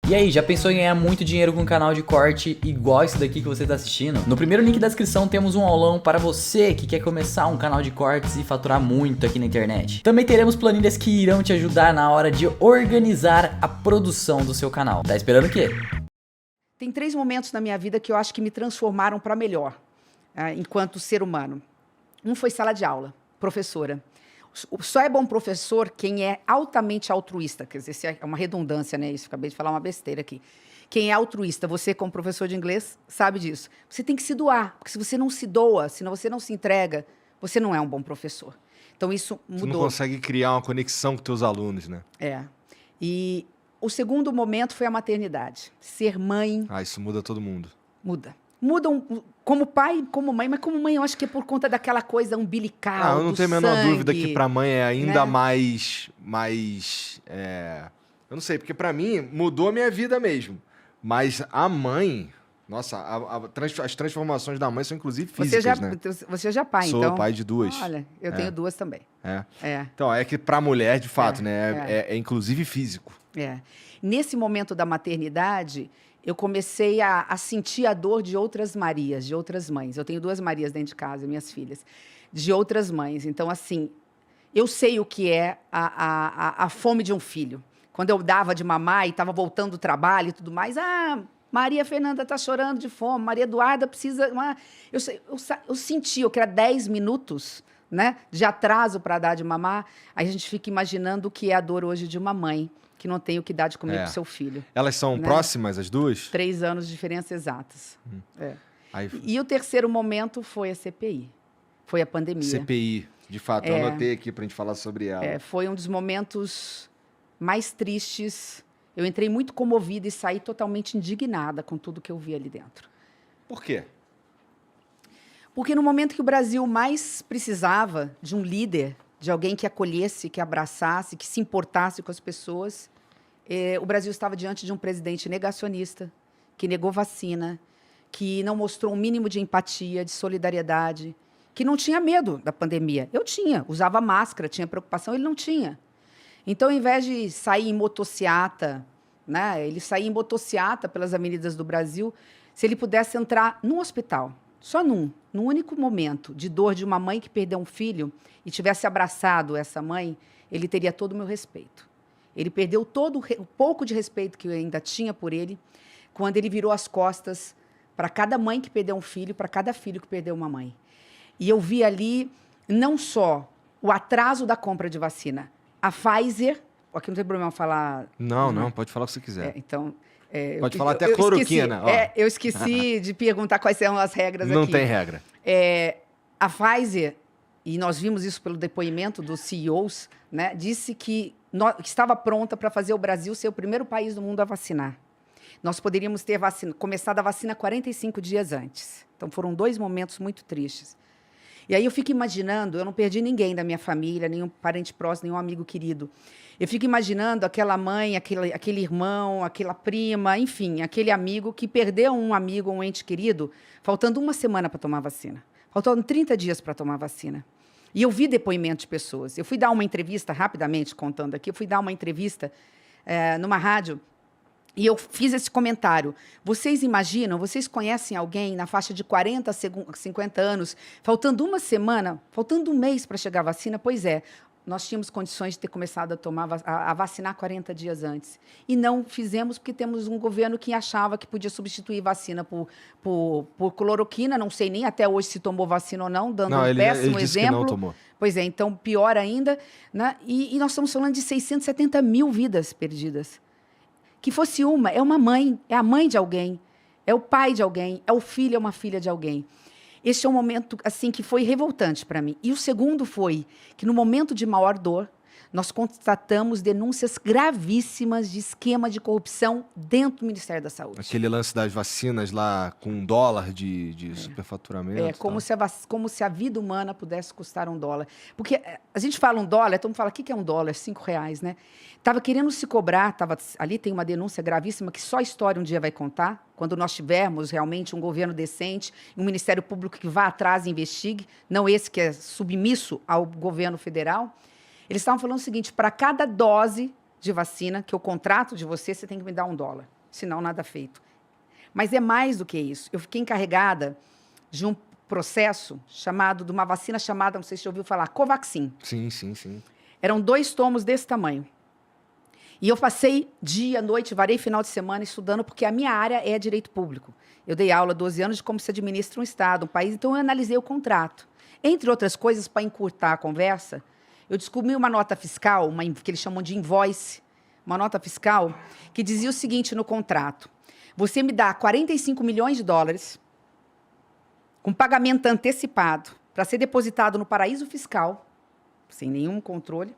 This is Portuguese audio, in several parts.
E aí, já pensou em ganhar muito dinheiro com um canal de corte igual esse daqui que você está assistindo? No primeiro link da descrição temos um aulão para você que quer começar um canal de cortes e faturar muito aqui na internet. Também teremos planilhas que irão te ajudar na hora de organizar a produção do seu canal. Tá esperando o quê? Tem 3 momentos na minha vida que eu acho que me transformaram para melhor, enquanto ser humano. Um foi sala de aula, professora. Só é bom professor quem é altamente altruísta. Quer dizer, isso é uma redundância, né? Isso, acabei de falar uma besteira aqui. Quem é altruísta, você como professor de inglês sabe disso. Você tem que se doar, porque se você não se doa, se você não se entrega, você não é um bom professor. Então isso mudou. Você não consegue criar uma conexão com teus alunos, né? É. E o segundo momento foi a maternidade. Ser mãe... Ah, isso muda todo mundo. Muda. Mudam como pai, como mãe, mas como mãe eu acho que é por conta daquela coisa umbilical, Eu não do tenho a menor sangue, dúvida que pra mãe é ainda né? mais eu não sei, porque pra mim mudou a minha vida mesmo. Mas a mãe, nossa, as transformações da mãe são inclusive físicas, né? Você já é pai, Sou então? pai de 2. Olha, eu tenho 2 também. É. Então, é que pra mulher, de fato, né? É inclusive físico. É. Nesse momento da maternidade, eu comecei a sentir a dor de outras Marias, de outras mães. Eu tenho 2 Marias dentro de casa, minhas filhas, de outras mães. Então, assim, eu sei o que é a fome de um filho. Quando eu dava de mamar e estava voltando do trabalho e tudo mais, Maria Fernanda está chorando de fome, Maria Eduarda precisa... Eu senti, eu queria 10 minutos, né, de atraso para dar de mamar. Aí a gente fica imaginando o que é a dor hoje de uma mãe que não tem o que dar de comer para o seu filho. Elas são próximas, as duas? 3 anos de diferença exatas. Aí... E o terceiro momento foi a CPI. Foi a pandemia. CPI, de fato. Eu anotei aqui para a gente falar sobre ela. Foi um dos momentos mais tristes. Eu entrei muito comovida e saí totalmente indignada com tudo que eu vi ali dentro. Por quê? Porque no momento que o Brasil mais precisava de um líder, de alguém que acolhesse, que abraçasse, que se importasse com as pessoas, o Brasil estava diante de um presidente negacionista, que negou vacina, que não mostrou um mínimo de empatia, de solidariedade, que não tinha medo da pandemia. Eu tinha, usava máscara, tinha preocupação, ele não tinha. Então, ao invés de sair em motociata, né, ele saía em motociata pelas avenidas do Brasil, se ele pudesse entrar num hospital, só num único momento de dor de uma mãe que perdeu um filho e tivesse abraçado essa mãe, ele teria todo o meu respeito. Ele perdeu todo o pouco de respeito que eu ainda tinha por ele quando ele virou as costas para cada mãe que perdeu um filho, para cada filho que perdeu uma mãe. E eu vi ali não só o atraso da compra de vacina, a Pfizer... Aqui não tem problema falar... Não, pode falar o que você quiser. Pode falar até cloroquina. Eu esqueci de perguntar quais são as regras aqui. Não tem regra. A Pfizer, e nós vimos isso pelo depoimento dos CEOs, né, disse que estava pronta para fazer o Brasil ser o primeiro país do mundo a vacinar. Nós poderíamos ter começado a vacina 45 dias antes. Então, foram 2 momentos muito tristes. E aí eu fico imaginando, eu não perdi ninguém da minha família, nenhum parente próximo, nenhum amigo querido. Eu fico imaginando aquela mãe, aquele irmão, aquela prima, enfim, aquele amigo que perdeu um amigo, um ente querido, faltando 1 semana para tomar vacina. Faltando 30 dias para tomar vacina. E eu vi depoimentos de pessoas. Eu fui dar uma entrevista, rapidamente contando aqui, eu fui dar uma entrevista numa rádio, e eu fiz esse comentário. Vocês imaginam, vocês conhecem alguém na faixa de 40 a 50 anos, faltando 1 semana, faltando 1 mês para chegar a vacina? Pois é, nós tínhamos condições de ter começado a vacinar 40 dias antes. E não fizemos porque temos um governo que achava que podia substituir vacina por cloroquina. Não sei nem até hoje se tomou vacina ou não, dando um péssimo exemplo. Que não tomou. Pois é, então pior ainda. Né? E nós estamos falando de 670 mil vidas perdidas. Que fosse é uma mãe, é a mãe de alguém, é o pai de alguém, é o filho, é uma filha de alguém. Este é um momento assim, que foi revoltante para mim. E o segundo foi que, no momento de maior dor, nós constatamos denúncias gravíssimas de esquema de corrupção dentro do Ministério da Saúde. Aquele lance das vacinas lá com $1 de superfaturamento. Como se a vida humana pudesse custar $1. Porque a gente fala $1, todo mundo fala, o que é $1? R$5, né? Estava querendo se cobrar, ali tem uma denúncia gravíssima que só a história um dia vai contar, quando nós tivermos realmente um governo decente, um Ministério Público que vá atrás e investigue, não esse que é submisso ao governo federal. Eles estavam falando o seguinte, para cada dose de vacina que eu contrato de você, você tem que me dar $1. senão nada feito. Mas é mais do que isso. Eu fiquei encarregada de um processo de uma vacina chamada, não sei se você ouviu falar, Covaxin. Sim, sim, sim. Eram 2 tomos desse tamanho. E eu passei dia, noite, varei final de semana estudando, porque a minha área é direito público. Eu dei aula há 12 anos de como se administra um Estado, um país, então eu analisei o contrato. Entre outras coisas, para encurtar a conversa, eu descobri uma nota fiscal, que eles chamam de invoice, uma nota fiscal, que dizia o seguinte no contrato: você me dá 45 milhões de dólares, com pagamento antecipado, para ser depositado no paraíso fiscal, sem nenhum controle,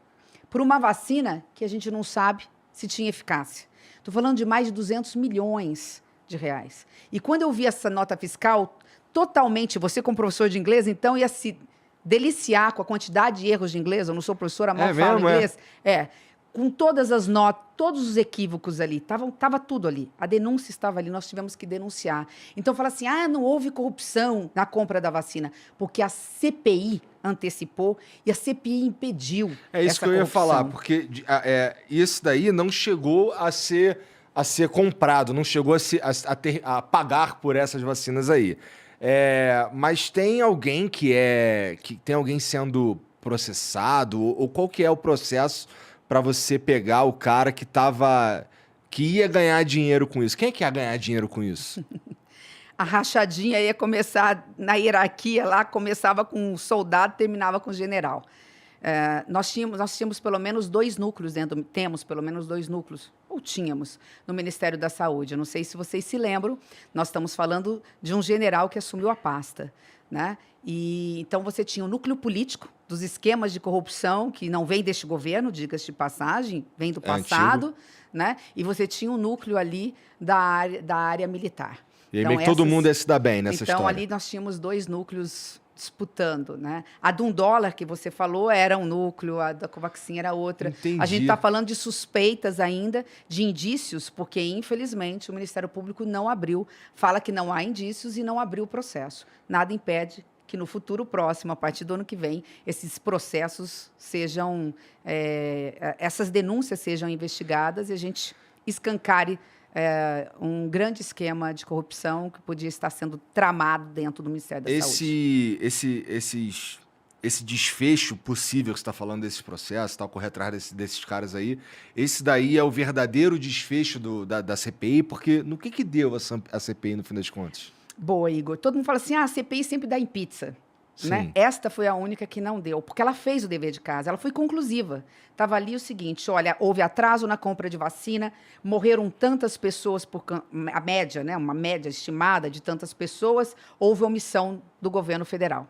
por uma vacina que a gente não sabe se tinha eficácia. Estou falando de mais de 200 milhões de reais. E quando eu vi essa nota fiscal, totalmente, você como professor de inglês, então ia se deliciar com a quantidade de erros de inglês, eu não sou professora, mal falo inglês. Com todas as notas, todos os equívocos ali, estava tudo ali. A denúncia estava ali, nós tivemos que denunciar. Então, fala assim, não houve corrupção na compra da vacina, porque a CPI antecipou e a CPI impediu É isso essa que eu ia corrupção. falar, porque isso daí não chegou a ser comprado, não chegou a pagar por essas vacinas aí. Mas tem alguém que tem alguém sendo processado, ou qual que é o processo para você pegar o cara que ia ganhar dinheiro com isso? Quem é que ia ganhar dinheiro com isso? A rachadinha ia começar na hierarquia lá, começava com um soldado, terminava com o general. Nós tínhamos pelo menos 2 núcleos temos pelo menos 2 núcleos, ou tínhamos, no Ministério da Saúde. Eu não sei se vocês se lembram, nós estamos falando de um general que assumiu a pasta, né? E então você tinha o núcleo político dos esquemas de corrupção, que não vem deste governo, diga-se de passagem, vem do passado, né? E você tinha um núcleo ali da área militar. E aí meio que todo mundo ia se dar bem nessa história. Então, ali nós tínhamos 2 núcleos disputando, né? A de $1 que você falou era um núcleo, a da Covaxin era outra. Entendi. A gente está falando de suspeitas ainda, de indícios, porque, infelizmente, o Ministério Público não abriu, fala que não há indícios e não abriu o processo. Nada impede que no futuro próximo, a partir do ano que vem, esses processos sejam, essas denúncias sejam investigadas e a gente escancare um grande esquema de corrupção que podia estar sendo tramado dentro do Ministério da Saúde. Esse desfecho possível que você está falando desses processos, tá, correr atrás desses caras aí, esse daí é o verdadeiro desfecho da CPI, porque no que deu a CPI no fim das contas? Boa, Igor. Todo mundo fala assim, a CPI sempre dá em pizza. Né? Esta foi a única que não deu, porque ela fez o dever de casa, ela foi conclusiva. Estava ali o seguinte, olha, houve atraso na compra de vacina, morreram tantas pessoas, a média, né, uma média estimada de tantas pessoas, houve omissão do governo federal.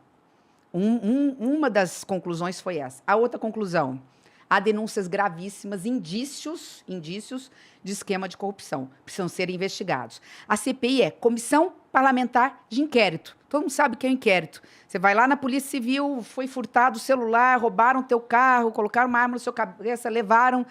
Uma das conclusões foi essa. A outra conclusão, há denúncias gravíssimas, indícios de esquema de corrupção, precisam ser investigados. A CPI é Comissão Parlamentar de Inquérito. Todo mundo sabe o que é um inquérito. Você vai lá na Polícia Civil, foi furtado o celular, roubaram o teu carro, colocaram uma arma na sua cabeça, levaram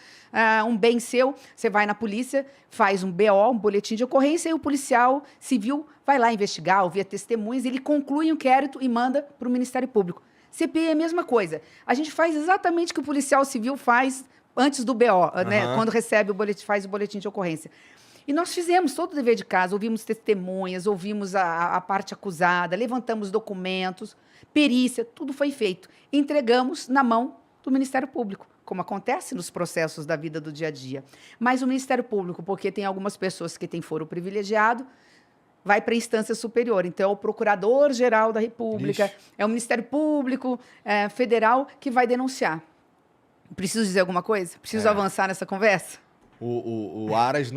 um bem seu. Você vai na polícia, faz um BO, um boletim de ocorrência, e o policial civil vai lá investigar, ouvir testemunhas, ele conclui o inquérito e manda para o Ministério Público. CPI é a mesma coisa. A gente faz exatamente o que o policial civil faz antes do BO, né? Quando recebe o boletim, faz o boletim de ocorrência. E nós fizemos todo o dever de casa, ouvimos testemunhas, ouvimos a parte acusada, levantamos documentos, perícia, tudo foi feito. Entregamos na mão do Ministério Público, como acontece nos processos da vida do dia a dia. Mas o Ministério Público, porque tem algumas pessoas que têm foro privilegiado, vai para a instância superior. Então, é o Procurador-Geral da República, Ixi. é o Ministério Público Federal que vai denunciar. Preciso dizer alguma coisa? Preciso avançar nessa conversa? O Aras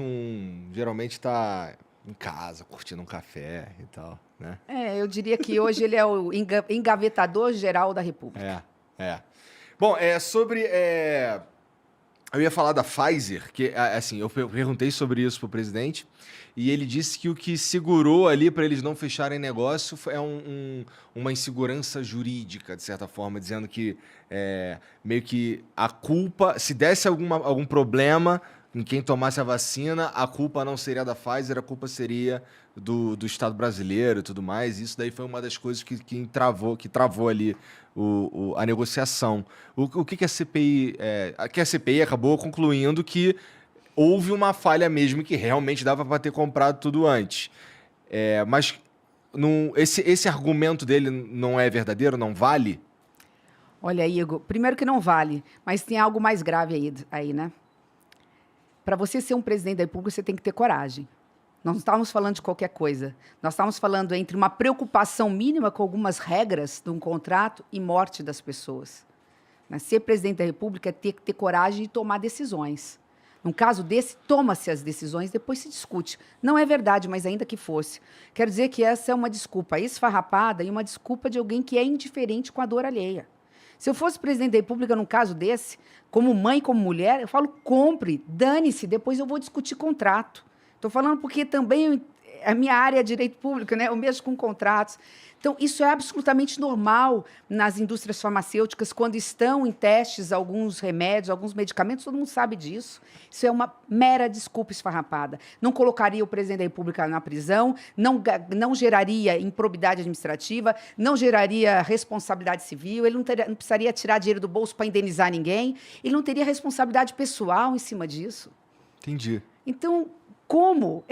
geralmente está em casa, curtindo um café e tal, né? Eu diria que hoje ele é o engavetador-geral da República. Bom, eu ia falar da Pfizer, que, assim, eu perguntei sobre isso pro presidente, e ele disse que o que segurou ali para eles não fecharem negócio é uma insegurança jurídica, de certa forma, dizendo que meio que a culpa, se desse algum problema em quem tomasse a vacina, a culpa não seria da Pfizer, a culpa seria do Estado brasileiro e tudo mais. Isso daí foi uma das coisas que travou ali a negociação. O que a CPI... que a CPI acabou concluindo que houve uma falha mesmo que realmente dava para ter comprado tudo antes. Mas esse argumento dele não é verdadeiro, não vale? Olha, Igor, primeiro que não vale, mas tem algo mais grave aí, né? Para você ser um presidente da República, você tem que ter coragem. Nós não estávamos falando de qualquer coisa. Nós estávamos falando entre uma preocupação mínima com algumas regras de um contrato e morte das pessoas. Ser presidente da República é ter que ter coragem de tomar decisões. Num caso desse, toma-se as decisões, depois se discute. Não é verdade, mas ainda que fosse. Quero dizer que essa é uma desculpa esfarrapada e uma desculpa de alguém que é indiferente com a dor alheia. Se eu fosse presidente da República num caso desse, como mãe, como mulher, eu falo, compre, dane-se, depois eu vou discutir contrato. Estou falando porque também a minha área é direito público, né? Eu mexo com contratos. Então, isso é absolutamente normal nas indústrias farmacêuticas, quando estão em testes alguns remédios, alguns medicamentos, todo mundo sabe disso. Isso é uma mera desculpa esfarrapada. Não colocaria o presidente da República na prisão, não geraria improbidade administrativa, não geraria responsabilidade civil, ele não precisaria tirar dinheiro do bolso para indenizar ninguém, ele não teria responsabilidade pessoal em cima disso. Entendi. Então, como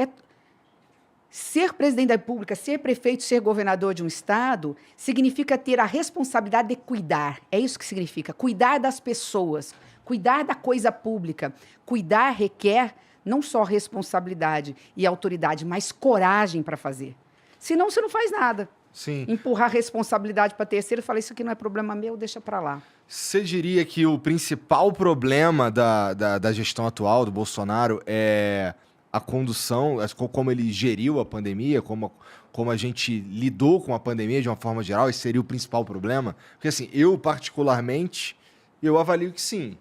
ser presidente da República, ser prefeito, ser governador de um estado, significa ter a responsabilidade de cuidar. É isso que significa. Cuidar das pessoas, cuidar da coisa pública. Cuidar requer não só responsabilidade e autoridade, mas coragem para fazer. Senão, você não faz nada. Sim. Empurrar responsabilidade para terceiro e falar, isso aqui não é problema meu, deixa para lá. Você diria que o principal problema da gestão atual do Bolsonaro é a condução, como ele geriu a pandemia, como a gente lidou com a pandemia de uma forma geral, esse seria o principal problema? Porque, assim, eu particularmente, eu avalio que sim.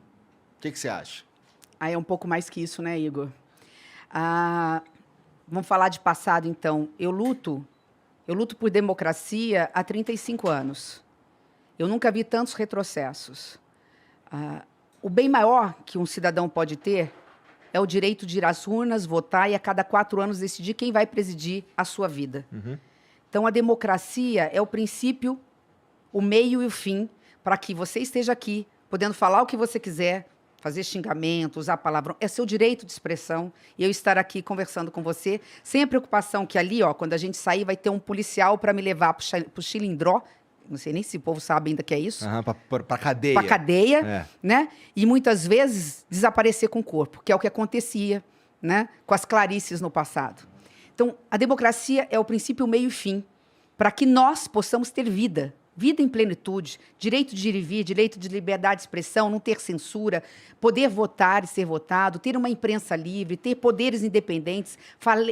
O que você acha? É um pouco mais que isso, né, Igor? Vamos falar de passado, então. Eu luto por democracia há 35 anos. Eu nunca vi tantos retrocessos. O bem maior que um cidadão pode ter é o direito de ir às urnas, votar e a cada 4 anos decidir quem vai presidir a sua vida. Uhum. Então, a democracia é o princípio, o meio e o fim para que você esteja aqui, podendo falar o que você quiser, fazer xingamento, usar palavrão. É seu direito de expressão e eu estar aqui conversando com você, sem a preocupação que ali, quando a gente sair, vai ter um policial para me levar para o Chilindró. Não sei nem se o povo sabe ainda que é isso. Para cadeia. Para cadeia, né? E muitas vezes desaparecer com o corpo, que é o que acontecia, né? Com as Clarices no passado. Então, a democracia é o princípio, meio e fim, para que nós possamos ter vida. Vida em plenitude, direito de ir e vir, direito de liberdade de expressão, não ter censura, poder votar e ser votado, ter uma imprensa livre, ter poderes independentes,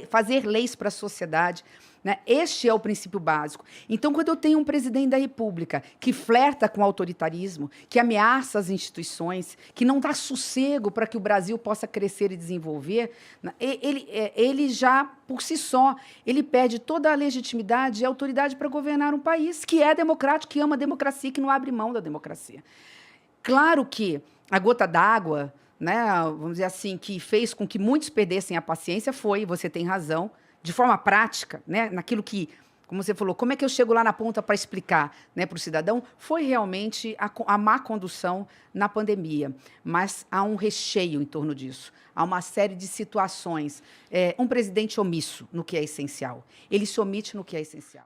fazer leis para a sociedade. Né? Este é o princípio básico. Então, quando eu tenho um presidente da República que flerta com o autoritarismo, que ameaça as instituições, que não dá sossego para que o Brasil possa crescer e desenvolver, ele já, por si só, ele perde toda a legitimidade e a autoridade para governar um país que é democrático, que ama a democracia, que não abre mão da democracia. Claro que a gota d'água, né, vamos dizer assim, que fez com que muitos perdessem a paciência foi, você tem razão, de forma prática, né, naquilo que, como você falou, como é que eu chego lá na ponta para explicar, né, para o cidadão, foi realmente a má condução na pandemia. Mas há um recheio em torno disso. Há uma série de situações. Um presidente omisso no que é essencial. Ele se omite no que é essencial.